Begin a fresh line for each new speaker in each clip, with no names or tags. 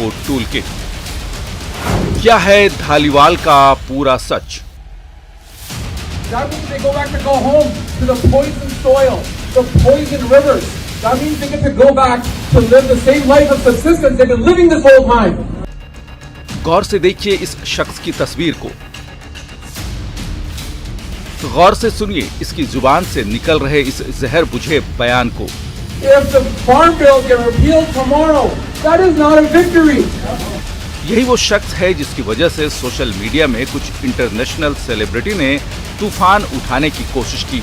वो tool kit. क्या है धालीवाल का पूरा सच?
That means they go back to go home to the poisoned soil, the poisoned rivers. That means they get to go back to live the same life of subsistence they've been living this whole time.
गौर से देखिए इस शख्स की तस्वीर को, गौर से सुनिए इसकी जुबान से निकल रहे इस जहर बुझे बयान को।
If the farm bill get repealed tomorrow, that is not a victory.
यही वो शख्स है जिसकी वजह से सोशल मीडिया में कुछ इंटरनेशनल सेलिब्रिटी ने तूफान उठाने की कोशिश की।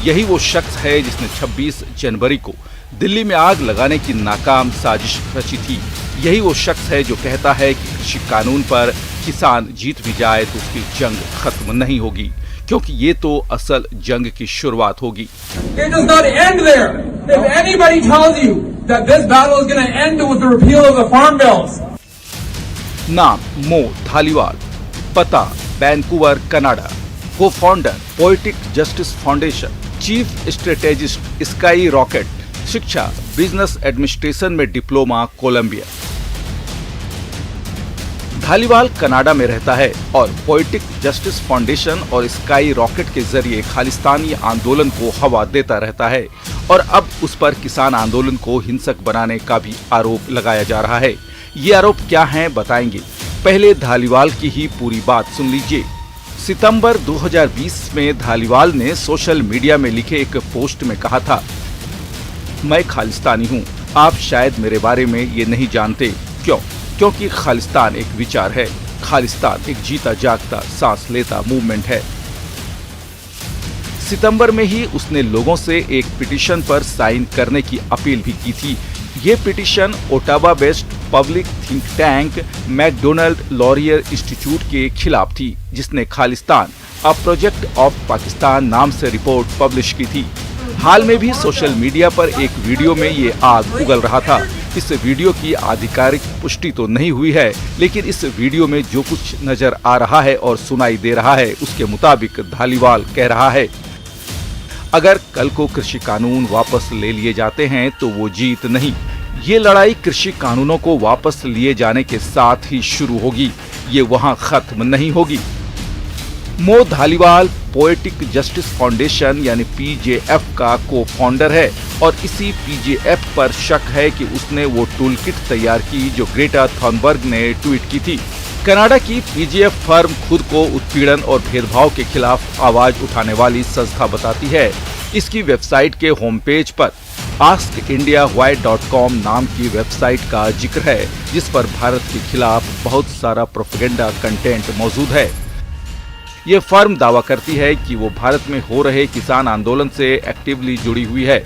यही वो शख्स है जिसने 26 जनवरी को दिल्ली में आग लगाने की नाकाम साजिश रची थी। यही वो शख्स है जो कहता है कि कृषि कानून पर किसान जीत भी जाए तो उसकी जंग खत्म नहीं होगी, क्योंकि ये तो असल जंग की शुरुआत होगी।
It does not end there. If anybody tells you that this battle is going to end with the repeal of the farm bills.
नाम मो धालीवाल, पता वैंकूवर कनाडा, को founder poetic justice foundation, chief strategist sky rocket, शिक्षा business administration में diploma Colombia. Dhaliwal Canada में रहता है और पोएटिक जस्टिस फाउंडेशन और स्काई रॉकेट के जरिए खालिस्तानी आंदोलन को हवा देता रहता है और अब उस पर किसान आंदोलन को हिंसक बनाने का भी आरोप लगाया जा रहा है। ये आरोप क्या हैं बताएंगे, पहले धालीवाल की ही पूरी बात सुन लीजिए। सितंबर 2020 में धालीवाल ने सोशल मीडिया में लिखे एक पोस्ट में कहा था, मैं खालिस्तानी हूँ, आप शायद मेरे बारे में ये नहीं जानते। क्यों? क्योंकि खालिस्तान एक विचार है, खालिस्तान एक जीता जागता सांस लेता मूवमेंट है। सितंबर में ही उसने लोगों से एक पिटीशन पर साइन करने की अपील भी की थी। ये petition Ottawa based public think tank Macdonald Laurier Institute के खिलाफ थी, जिसने Khalistan a project of Pakistan नाम से रिपोर्ट पब्लिश की थी। हाल में भी सोशल मीडिया पर एक वीडियो में ये आग उगल रहा था। इस वीडियो की आधिकारिक पुष्टि तो नहीं हुई है, लेकिन इस वीडियो में जो कुछ नजर आ रहा है और सुनाई दे रहा है उसके मुताबिक धालीवाल कह रहा है, अगर कल को कृषि कानून वापस ले लिए जाते हैं तो वो जीत नहीं, ये लड़ाई कृषि कानूनों को वापस लिए जाने के साथ ही शुरू होगी, ये वहां खत्म नहीं होगी। मो धालीवाल पोएटिक जस्टिस फाउंडेशन यानी पीजेएफ का को फाउंडर है और इसी पीजेएफ पर शक है कि उसने वो टूल किट तैयार की जो ग्रेटा थॉनबर्ग ने ट्वीट की थी। कनाडा की पीजेएफ फर्म खुद को उत्पीड़न और भेदभाव के खिलाफ आवाज उठाने वाली संस्था बताती है। इसकी वेबसाइट के होम पेज पर askindiawhy.com नाम की वेबसाइट का जिक्र है, जिस पर भारत के खिलाफ बहुत सारा प्रोपेगेंडा कंटेंट मौजूद है। ये फर्म दावा करती है कि वो भारत में हो रहे किसान आंदोलन से एक्टिवली जुड़ी हुई है।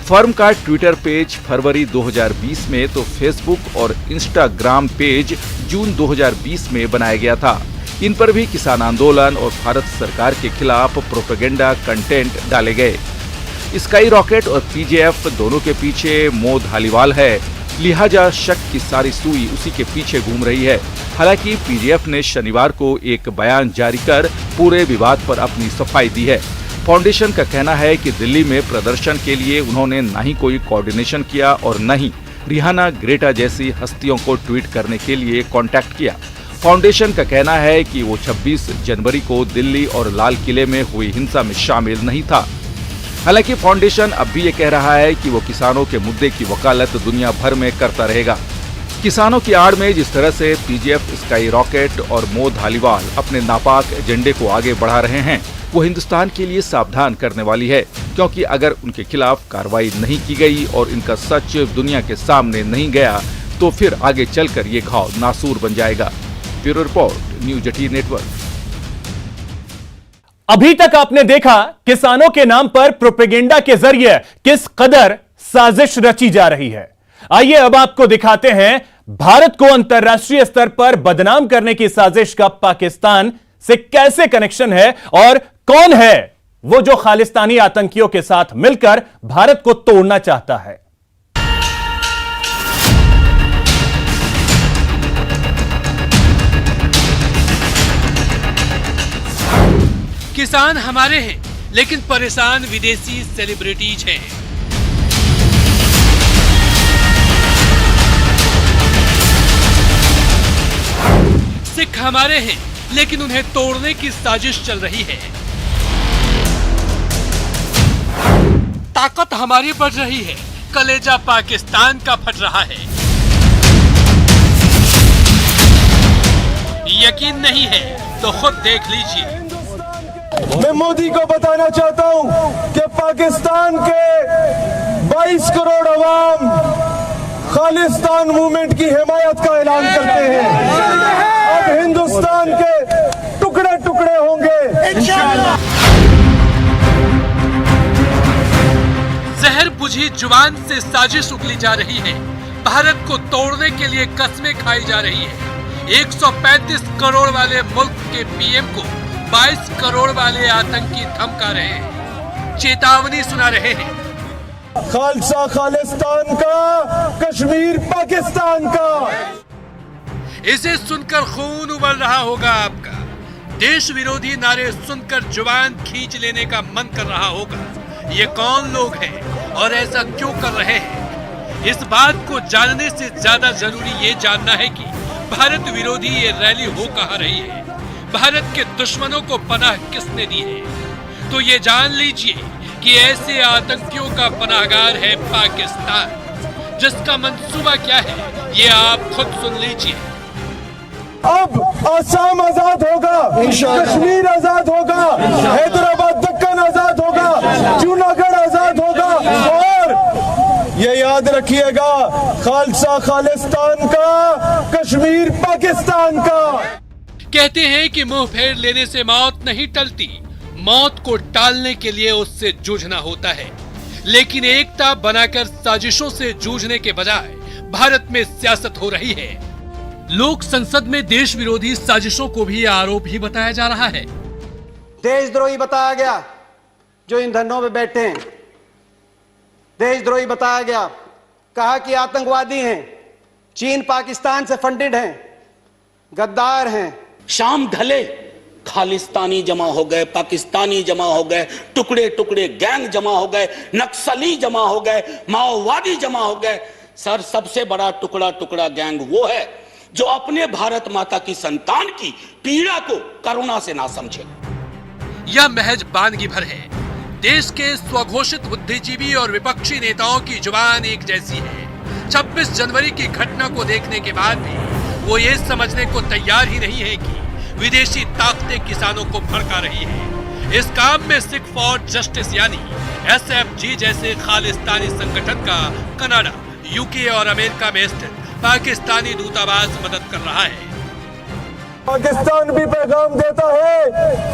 फर्म का ट्विटर पेज फरवरी 2020 में तो फेसबुक और इंस्टाग्राम पेज जून 2020 में बनाया गया था। इन पर भी किसान आंदोलन और भारत सरकार के खिलाफ प्रोपेगेंडा कंटेंट डाले गए। स्काई रॉकेट और पीजेएफ दोनों के पीछे मो धालीवाल है, लिहाजा शक की सारी सुई उसी के पीछे घूम रही है। हालांकि पीजेएफ ने शनिवार को एक बयान जारी कर पूरे विवाद पर अपनी सफाई दी है। फाउंडेशन का कहना है कि दिल्ली में प्रदर्शन के लिए उन्होंने न ही कोई कोऑर्डिनेशन किया और न ही रिहाना ग्रेटा जैसी हस्तियों को ट्वीट करने के लिए कांटेक्ट किया। फाउंडेशन का कहना है कि वो 26 जनवरी को दिल्ली और लाल किले में हुई हिंसा में शामिल नहीं था। हालांकि फाउंडेशन अब भी ये कह रहा है कि वो किसानों के मुद्दे की वकालत दुनिया भर में करता रहेगा। किसानों की आड़ में जिस तरह से पीजेएफ, स्काई रॉकेट और मो धालीवाल अपने नापाक एजेंडे को आगे बढ़ा रहे हैं, वो हिंदुस्तान के लिए सावधान करने वाली है, क्योंकि अगर उनके खिलाफ कार्रवाई नहीं की गई और इनका सच दुनिया के सामने नहीं गया तो फिर आगे चलकर ये घाव नासूर बन जाएगा। Bureau report, news 18 network.
अभी तक आपने देखा किसानों के नाम पर प्रोपेगेंडा के जरिए किस कदर साजिश रची जा रही है। आइए अब आपको दिखाते हैं भारत को अंतर्राष्ट्रीय स्तर पर बदनाम करने की साजिश का पाकिस्तान से कैसे कनेक्शन है और कौन है वो जो खालिस्तानी आतंकियों के साथ मिलकर भारत को तोड़ना चाहता है।
किसान हमारे हैं, लेकिन परेशान विदेशी सेलिब्रिटीज हैं। मुल्क हमारे हैं, लेकिन उन्हें तोड़ने की साजिश चल रही है। ताकत हमारी बढ़ रही है, कलेजा पाकिस्तान का फट रहा है। यकीन नहीं है तो खुद देख लीजिए।
मैं मोदी को बताना चाहता हूं कि पाकिस्तान के 22 करोड़ अवाम खालिस्तान मूवमेंट की हिमायत का ऐलान करते हैं। अब हिंदुस्तान के टुकड़े टुकड़े होंगे इंशाअल्लाह।
जहर बुझी जुबान से साजिश उगली जा रही है। भारत को तोड़ने के लिए कस्में खाई जा रही है। 135 करोड़ वाले मुल्क के पीएम को 22 करोड़ वाले आतंकी धमका रहे हैं, चेतावनी सुना रहे हैं।
खालसा खालिस्तान का, कश्मीर पाकिस्तान का।
इसे सुनकर खून उबल रहा होगा आपका। देश विरोधी नारे सुनकर जुबान खींच लेने का मन कर रहा होगा। ये कौन लोग हैं और ऐसा क्यों कर रहे हैं? इस बात को जानने से ज्यादा जरूरी ये जानना है कि भारत विरोधी ये रैली हो कहां रही है, भारत के दुश्मनों को पनाह किसने दी है। तो ये जान लीजिए कि ऐसे आतंकियों का पनाहगार है पाकिस्तान। जिसका मंसूबा क्या है ये आप खुद सुन लीजिए।
अब असम आजाद होगा, कश्मीर आजाद होगा, हैदराबाद दक्कन आजाद होगा, जूनागढ़ आजाद होगा। और ये याद रखिएगा, खालसा खालिस्तान का, कश्मीर पाकिस्तान का।
कहते हैं कि मुंह फेर लेने से मौत नहीं टलती, मौत को टालने के लिए उससे जूझना होता है। लेकिन एकता बनाकर साजिशों से जूझने के बजाय भारत में सियासत हो रही है। लोक संसद में देश विरोधी साजिशों को भी आरोप ही बताया जा रहा है।
देशद्रोही बताया गया जो इन धरनों में बैठे हैं, देशद्रोही बताया गया। कहा कि आतंकवादी हैं, चीन पाकिस्तान से फंडेड हैं, गद्दार हैं।
शाम ढले खालिस्तानी जमा हो गए, पाकिस्तानी जमा हो गए, टुकड़े टुकड़े गैंग जमा हो गए, नक्सली जमा हो गए, माओवादी जमा हो गए। सर, सबसे बड़ा टुकड़ा टुकड़ा गैंग वो है जो अपने भारत माता की संतान की पीड़ा को करुणा से ना समझे।
यह महज बानगी भर है। देश के स्वघोषित बुद्धिजीवी और विपक्षी नेताओं की जुबान एक जैसी है। 26 जनवरी की घटना को देखने के बाद भी वो ये समझने को तैयार ही नहीं है कि विदेशी ताकतें किसानों को भड़का रही है। इस काम में सिख फॉर जस्टिस यानी SFG जैसे खालिस्तानी संगठन का कनाडा, यूके और अमेरिका में स्थित पाकिस्तानी दूतावास मदद कर रहा है।
पाकिस्तान भी पैगाम देता है,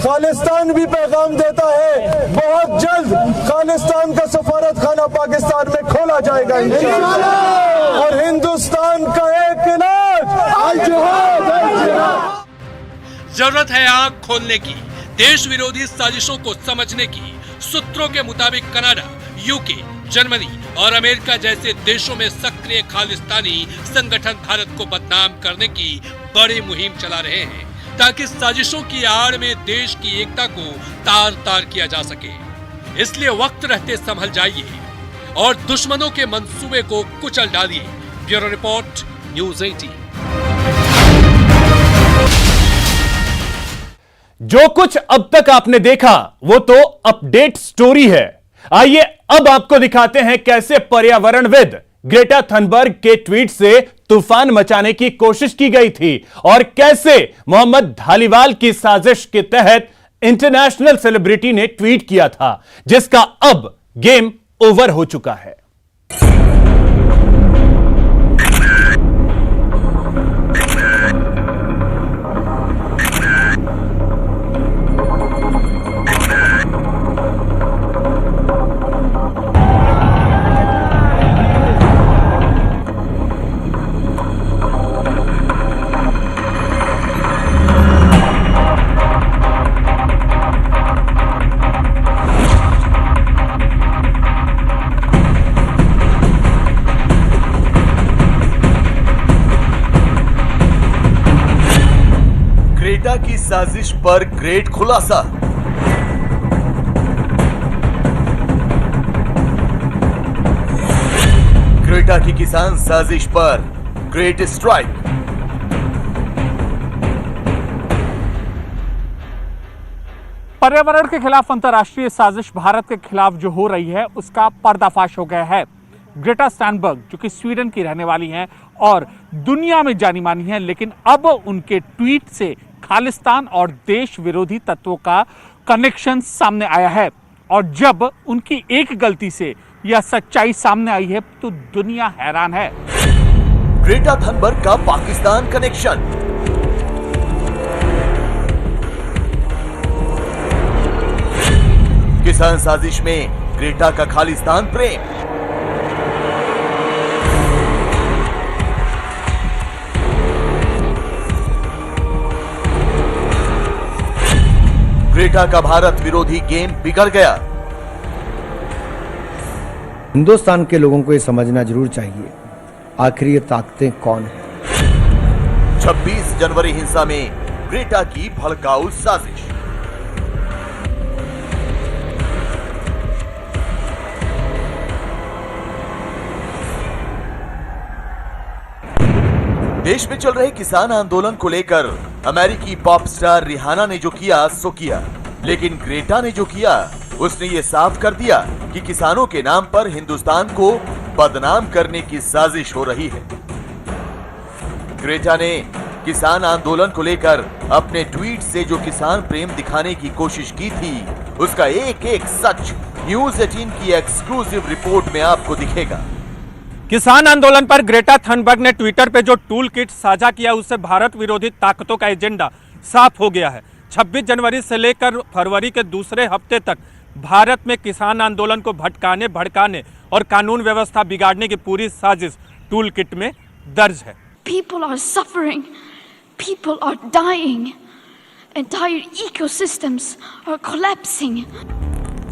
खालिस्तान भी पैगाम देता है। बहुत जल्द खालिस्तान का सफारत खाना पाकिस्तान में खोला जाएगा इंशाअल्लाह। और हिंदुस्तान का एक इलाज अल जिहाद, अल जिहाद।
जरूरत है आंख खोलने की, देश विरोधी साजिशों को समझने की। सूत्रों के मुताबिक कनाडा, यूके, जर्मनी और अमेरिका जैसे देशों में सक्रिय खालिस्तानी संगठन भारत को बदनाम करने की बड़ी मुहिम चला रहे हैं ताकि साजिशों की आड़ में देश की एकता को तार तार किया जा सके। इसलिए वक्त रहते संभल जाइए और दुश्मनों के मंसूबे को कुचल डालिए। Bureau report, news 18।
जो कुछ अब तक आपने देखा वो तो अपडेट स्टोरी है। आइए अब आपको दिखाते हैं कैसे पर्यावरणविद ग्रेटा थनबर्ग के ट्वीट से तूफान मचाने की कोशिश की गई थी और कैसे मोहम्मद धालीवाल की साजिश के तहत इंटरनेशनल सेलिब्रिटी ने ट्वीट किया था, जिसका अब गेम ओवर हो चुका है।
ग्रेटा की साजिश पर ग्रेट खुलासा। ग्रेटा की किसान साजिश पर ग्रेट स्ट्राइक।
पर्यावरण के खिलाफ अंतर्राष्ट्रीय साजिश भारत के खिलाफ जो हो रही है उसका पर्दाफाश हो गया है। ग्रेटा थनबर्ग जो कि स्वीडन की रहने वाली हैं और दुनिया में जानी मानी है, लेकिन अब उनके ट्वीट से खालिस्तान और देश विरोधी तत्वों का कनेक्शन सामने आया है। और जब उनकी एक गलती से यह सच्चाई सामने आई है तो दुनिया हैरान है।
ग्रेटा थनबर्ग का पाकिस्तान कनेक्शन। किसान साजिश में ग्रेटा का खालिस्तान प्रेम। ग्रेटा का भारत विरोधी गेम बिगड़ गया।
हिंदुस्तान के लोगों को ये समझना जरूर चाहिए आखिर ये ताकतें कौन हैं।
26 जनवरी हिंसा में ग्रेटा की भड़काऊ साजिश। देश में चल रहे किसान आंदोलन को लेकर अमेरिकी पॉप स्टार रिहाना ने जो किया सो किया, लेकिन ग्रेटा ने जो किया उसने ये साफ कर दिया कि किसानों के नाम पर हिंदुस्तान को बदनाम करने की साजिश हो रही है। ग्रेटा ने किसान आंदोलन को लेकर अपने ट्वीट से जो किसान प्रेम दिखाने की कोशिश की थी उसका एक एक सच न्यूज 18 की एक्सक्लूसिव रिपोर्ट में आपको दिखेगा।
किसान आंदोलन पर ग्रेटा थनबर्ग ने ट्विटर पे जो टूल किट साझा किया उससे भारत विरोधी ताकतों का एजेंडा साफ हो गया है। 26 जनवरी से लेकर फरवरी के दूसरे हफ्ते तक भारत में किसान आंदोलन को भड़काने और कानून व्यवस्था बिगाड़ने की पूरी साजिश टूल किट में दर्ज है।
People are suffering, people are dying, entire ecosystems are collapsing.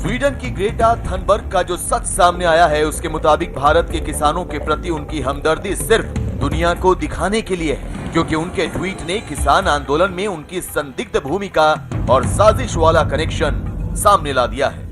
Sweden की ग्रेटा थनबर्ग का जो सच सामने आया है उसके मुताबिक भारत के किसानों के प्रति उनकी हमदर्दी सिर्फ दुनिया को दिखाने के लिए है, क्योंकि उनके ट्वीट ने किसान आंदोलन में उनकी संदिग्ध भूमिका और साजिश वाला कनेक्शन सामने ला दिया है।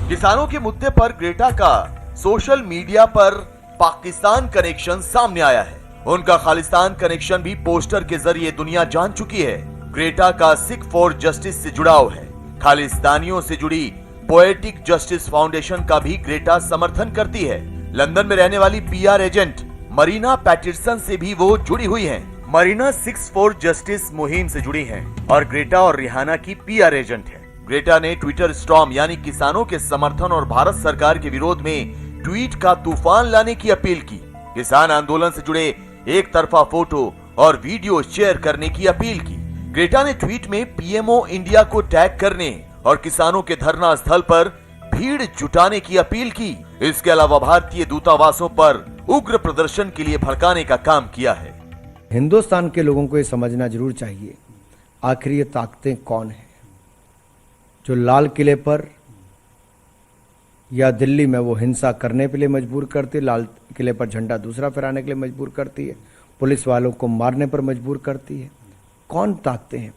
किसानों के मुद्दे पर ग्रेटा का सोशल मीडिया पर पाकिस्तान कनेक्शन सामने आया है। उनका खालिस्तान कनेक्शन भी पोस्टर के जरिए दुनिया जान चुकी है। ग्रेटा का सिख फॉर जस्टिस से जुड़ाव है। खालिस्तानियों से जुड़ी पोएटिक जस्टिस फाउंडेशन का भी ग्रेटा समर्थन करती है। लंदन में रहने वाली पीआर एजेंट मरीना पैटरसन से भी वो जुड़ी हुई हैं। मरीना 6 फॉर जस्टिस मुहिम से जुड़ी हैं और ग्रेटा और रिहाना की पीआर एजेंट है। ग्रेटा ने ट्विटर स्टॉर्म यानी किसानों के समर्थन और भारत सरकार के विरोध में ट्वीट का तूफान लाने की अपील की। किसान आंदोलन से जुड़े एक तरफा फोटो और वीडियो शेयर करने की अपील की। ग्रेटा ने ट्वीट में पीएमओ इंडिया को टैग करने और किसानों के धरना स्थल पर भीड़ जुटाने की अपील की। इसके अलावा भारतीय दूतावासों पर उग्र प्रदर्शन के लिए भड़काने का काम किया है।
हिंदुस्तान के लोगों को ये समझना जरूर चाहिए आखिर ये ताकतें कौन हैं जो लाल किले पर या दिल्ली में वो हिंसा करने के लिए मजबूर करती है, लाल किले पर झंडा दूसरा फहराने के लिए मजबूर करती है, पुलिस वालों को मारने पर मजबूर करती है। कौन ताकतें हैं?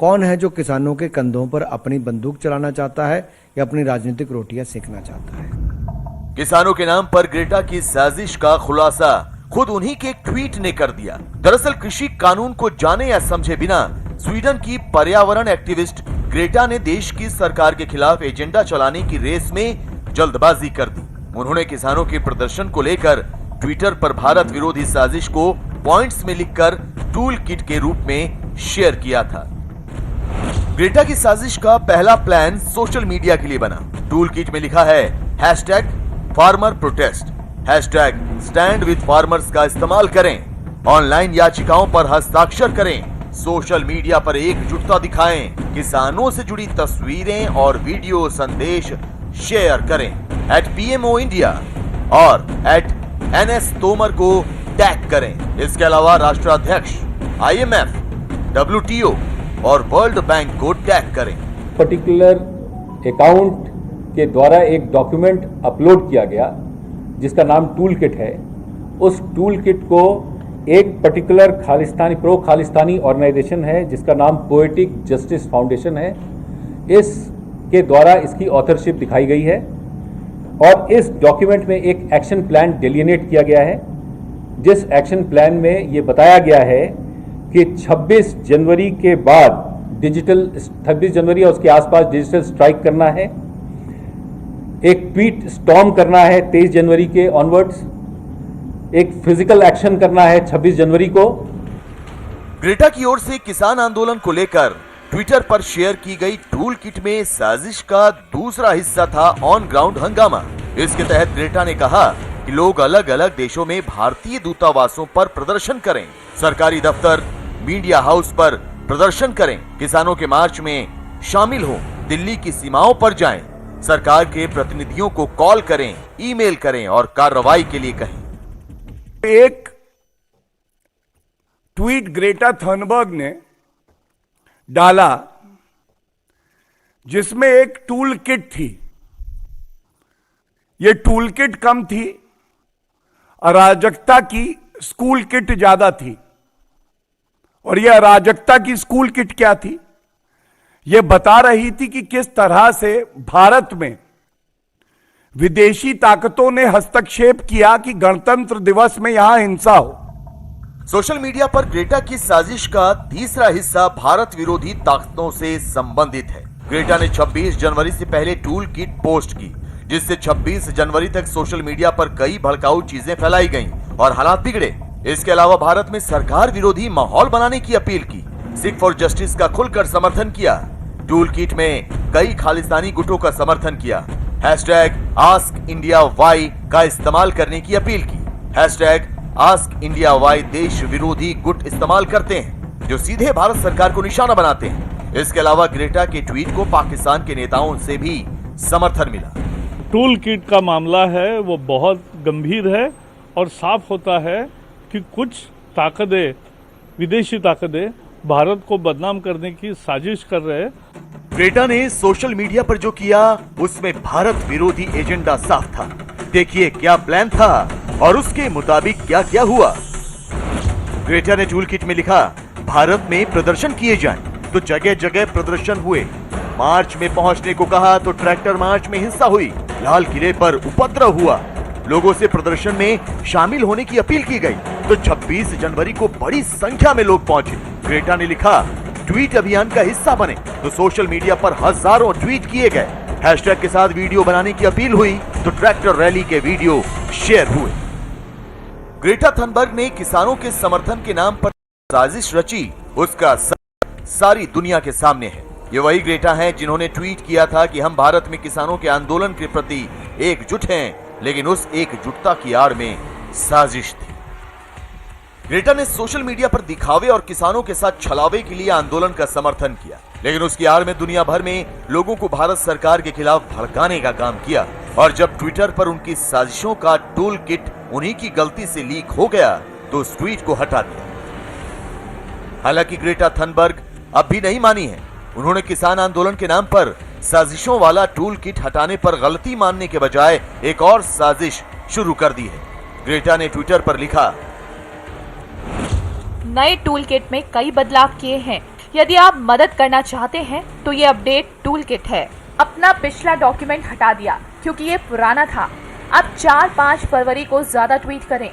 कौन है जो किसानों के कंधों पर अपनी बंदूक चलाना चाहता है या अपनी राजनीतिक रोटियां सेकना चाहता है?
किसानों के नाम पर ग्रेटा की साजिश का खुलासा खुद उन्हीं के एक ट्वीट ने कर दिया। दरअसल कृषि कानून को जाने या समझे बिना स्वीडन की पर्यावरण एक्टिविस्ट ग्रेटा ने देश की सरकार के खिलाफ एजेंडा चलाने की रेस में जल्दबाजी कर दी। उन्होंने किसानों के प्रदर्शन को लेकर ट्विटर पर भारत विरोधी साजिश को पॉइंट्स में लिखकर टूल किट के रूप में शेयर किया था। ग्रेटा की साजिश का पहला प्लान सोशल मीडिया के लिए बना। टूल किट में लिखा है #farmer protest, #stand with farmers का इस्तेमाल करें, ऑनलाइन याचिकाओं पर हस्ताक्षर करें, सोशल मीडिया पर एकजुटता दिखाएं, किसानों से जुड़ी तस्वीरें और वीडियो संदेश शेयर करें, @PMO इंडिया और @NS तोमर को टैग करें। इसके अलावा राष्ट्राध्यक्ष, IMF, WTO और वर्ल्ड बैंक को टैग करें।
पर्टिकुलर अकाउंट के द्वारा एक डॉक्यूमेंट अपलोड किया गया जिसका नाम टूल किट है। उस टूल किट को एक particular Khalistani pro Khalistani organisation है जिसका नाम पोएटिक जस्टिस फाउंडेशन है, इसके द्वारा इसकी ऑथरशिप दिखाई गई है और इस डॉक्यूमेंट में एक एक्शन प्लान डिलिनेट किया गया है, जिस एक्शन प्लान में ये बताया गया है कि 26 जनवरी के बाद डिजिटल 26 जनवरी और उसके आसपास डिजिटल स्ट्राइक करना है, एक ट्वीट स्टॉर्म करना है 23 जनवरी के ऑनवर्ड्स, एक फिजिकल एक्शन करना है 26 जनवरी को।
ग्रेटा की ओर से किसान आंदोलन को लेकर ट्विटर पर शेयर की गई टूल किट में साजिश का दूसरा हिस्सा था ऑन ग्राउंड हंगामा। इसके तहत ग्रेटा ने कहा कि लोग अलग अलग देशों में भारतीय दूतावासों पर प्रदर्शन करें, सरकारी दफ्तर, मीडिया हाउस पर प्रदर्शन करें, किसानों के मार्च में शामिल हों, दिल्ली की सीमाओं पर जाएं, सरकार के प्रतिनिधियों को कॉल करें, ईमेल करें और कार्रवाई के लिए कहें।
एक ट्वीट ग्रेटा थनबर्ग ने डाला जिसमें एक टूल किट थी। ये टूल किट कम थी, अराजकता की स्कूल किट ज्यादा थी। और यह अराजकता की स्कूल किट क्या थी? यह बता रही थी कि किस तरह से भारत में विदेशी ताकतों ने हस्तक्षेप किया कि गणतंत्र दिवस में यहां हिंसा हो।
सोशल मीडिया पर ग्रेटा की साजिश का तीसरा हिस्सा भारत विरोधी ताकतों से संबंधित है। ग्रेटा ने 26 जनवरी से पहले टूल किट पोस्ट की, जिससे 26 जनवरी तक सोशल मीडिया पर कई भड़काऊ चीजें फैलाई गईं और हालात बिगड़े। इसके अलावा भारत में सरकार विरोधी माहौल बनाने की अपील की, सिख फॉर जस्टिस का खुलकर समर्थन किया, टूल किट में कई खालिस्तानी गुटों का समर्थन किया, #AskIndiaWhy का इस्तेमाल करने की अपील की। #AskIndiaWhy देश विरोधी गुट इस्तेमाल करते हैं जो सीधे भारत सरकार को निशाना बनाते हैं। इसके अलावा ग्रेटा के ट्वीट को पाकिस्तान के नेताओं से भी समर्थन मिला।
टूल किट का मामला है वो बहुत गंभीर है और साफ होता है कि कुछ ताकतें, विदेशी ताकतें भारत को बदनाम करने की साजिश कर रहे हैं।
ग्रेटा ने सोशल मीडिया पर जो किया उसमें भारत विरोधी एजेंडा साफ था। देखिए क्या प्लान था और उसके मुताबिक क्या क्या हुआ। ग्रेटा ने टूल किट में लिखा, भारत में प्रदर्शन किए जाएं, तो जगह जगह प्रदर्शन हुए। मार्च में पहुंचने को कहा तो ट्रैक्टर मार्च में हिंसा हुई। लाल किले पर उपद्रव हुआ। लोगों से प्रदर्शन में शामिल होने की अपील की गई तो 26 जनवरी को बड़ी संख्या में लोग पहुंचे। ग्रेटा ने लिखा, ट्वीट अभियान का हिस्सा बने, तो सोशल मीडिया पर हजारों ट्वीट किए गए। हैशटैग के साथ वीडियो बनाने की अपील हुई तो ट्रैक्टर रैली के वीडियो शेयर हुए। ग्रेटा थनबर्ग ने किसानों के समर्थन के नाम पर साजिश रची, उसका सारी दुनिया के सामने है। ये वही ग्रेटा हैं जिन्होंने ट्वीट किया था कि हम भारत में किसानों के आंदोलन के प्रति एकजुट हैं, लेकिन उस एकजुटता की आड़ में साजिश थी। ग्रेटा ने सोशल मीडिया पर दिखावे और किसानों के साथ छलावे के लिए आंदोलन का समर्थन किया, लेकिन उसकी आड़ में दुनिया भर में लोगों को भारत सरकार के खिलाफ भड़काने का काम किया। और जब ट्विटर पर उनकी साजिशों का टूल किट उन्हीं की गलती से लीक हो गया तो उस ट्वीट को हटा दिया। हालांकि ग्रेटा थनबर्ग अब भी नहीं मानी है। उन्होंने किसान आंदोलन के नाम पर साजिशों वाला टूल किट हटाने पर गलती मानने के बजाय एक और साजिश शुरू कर दी है। ग्रेटा ने ट्विटर पर लिखा,
नए टूल किट में कई बदलाव किए हैं। यदि आप मदद करना चाहते हैं तो ये अपडेट टूल किट है। अपना पिछला डॉक्यूमेंट हटा दिया क्योंकि ये पुराना था। अब 4-5 फरवरी को ज्यादा ट्वीट करें।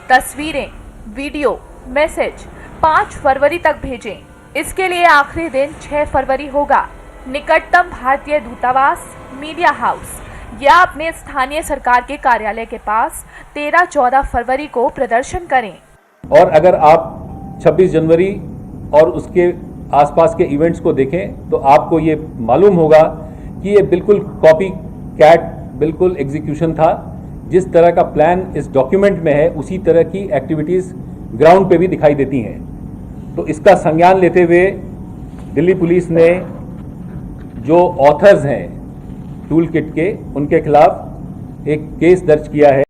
तस्वीरें, वीडियो, मैसेज 5 फरवरी तक भेजें। इसके लिए आखिरी दिन 6 फरवरी होगा। निकटतम भारतीय दूतावास, मीडिया हाउस या अपने स्थानीय सरकार के कार्यालय के पास 13-14 फरवरी को प्रदर्शन करें।
और अगर आप 26 जनवरी और उसके आसपास के इवेंट्स को देखें तो आपको ये मालूम होगा कि ये बिल्कुल कॉपी कैट, बिल्कुल एग्जीक्यूशन था। जिस तरह का प्लान इस डॉक्यूमेंट में है उसी तरह की एक्टिविटीज़ ग्राउंड पे भी दिखाई देती हैं। तो इसका संज्ञान लेते हुए दिल्ली पुलिस ने जो ऑथर्स हैं टूल किट के, उनके खिलाफ एक केस दर्ज किया है।